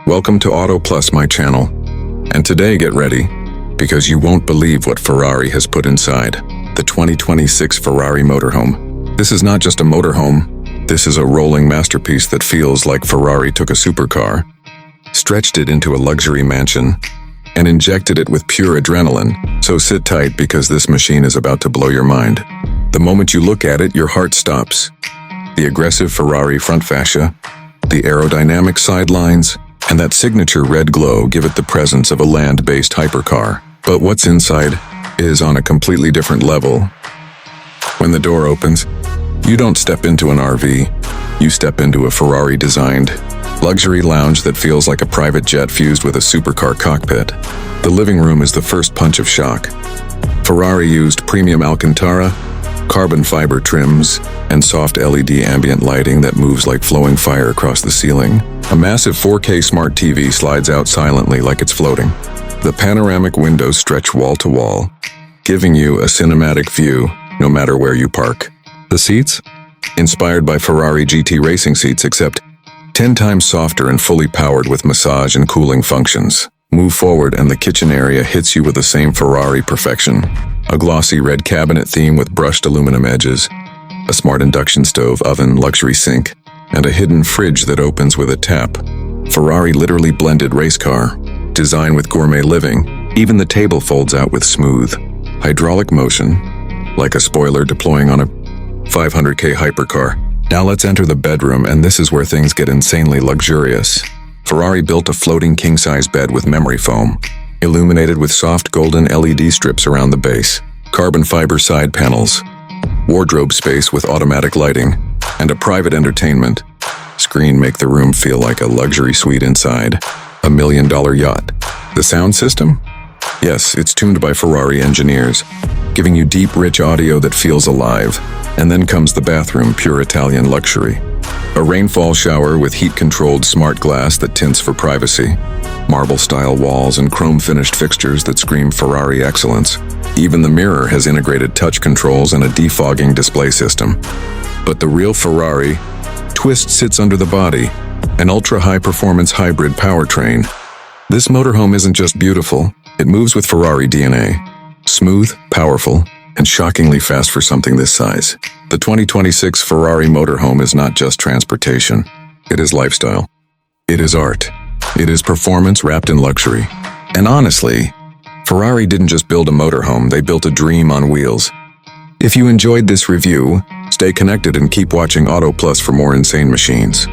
Welcome to Auto Plus, my channel. And today, get ready, because you won't believe what Ferrari has put inside the 2026 Ferrari Motorhome. This is not just a motorhome, this is a rolling masterpiece that feels like Ferrari took a supercar, stretched it into a luxury mansion, and injected it with pure adrenaline. So sit tight, because this machine is about to blow your mind. The moment you look at it, your heart stops. The aggressive Ferrari front fascia, the aerodynamic sidelines, and that signature red glow give it the presence of a land-based hypercar. But what's inside is on a completely different level. When the door opens, you don't step into an RV, you step into a Ferrari-designed luxury lounge that feels like a private jet fused with a supercar cockpit. The living room is the first punch of shock. Ferrari used premium Alcantara, carbon fiber trims, and soft LED ambient lighting that moves like flowing fire across the ceiling. A massive 4K smart TV slides out silently like it's floating. The panoramic windows stretch wall to wall, giving you a cinematic view no matter where you park. The seats? Inspired by Ferrari GT racing seats, except 10 times softer and fully powered with massage and cooling functions. Move forward and the kitchen area hits you with the same Ferrari perfection. A glossy red cabinet theme with brushed aluminum edges, a smart induction stove, oven, luxury sink, and a hidden fridge that opens with a tap. Ferrari literally blended race car, design with gourmet living. Even the table folds out with smooth, hydraulic motion, like a spoiler deploying on a 500k hypercar. Now let's enter the bedroom, and this is where things get insanely luxurious. Ferrari built a floating king-size bed with memory foam, illuminated with soft golden LED strips around the base, carbon fiber side panels, wardrobe space with automatic lighting, and a private entertainment screen make the room feel like a luxury suite inside a $1 million yacht. The sound system? Yes, it's tuned by Ferrari engineers, giving you deep, rich audio that feels alive. And then comes the bathroom, pure Italian luxury. A rainfall shower with heat-controlled smart glass that tints for privacy, marble-style walls and chrome-finished fixtures that scream Ferrari excellence. Even the mirror has integrated touch controls and a defogging display system. But the real Ferrari twist sits under the body, an ultra-high-performance hybrid powertrain. This motorhome isn't just beautiful, it moves with Ferrari DNA. Smooth, powerful, and shockingly fast for something this size. The 2026 Ferrari Motorhome is not just transportation. It is lifestyle. It is art. It is performance wrapped in luxury. And honestly, Ferrari didn't just build a motorhome, they built a dream on wheels. If you enjoyed this review, stay connected and keep watching Auto Plus for more insane machines.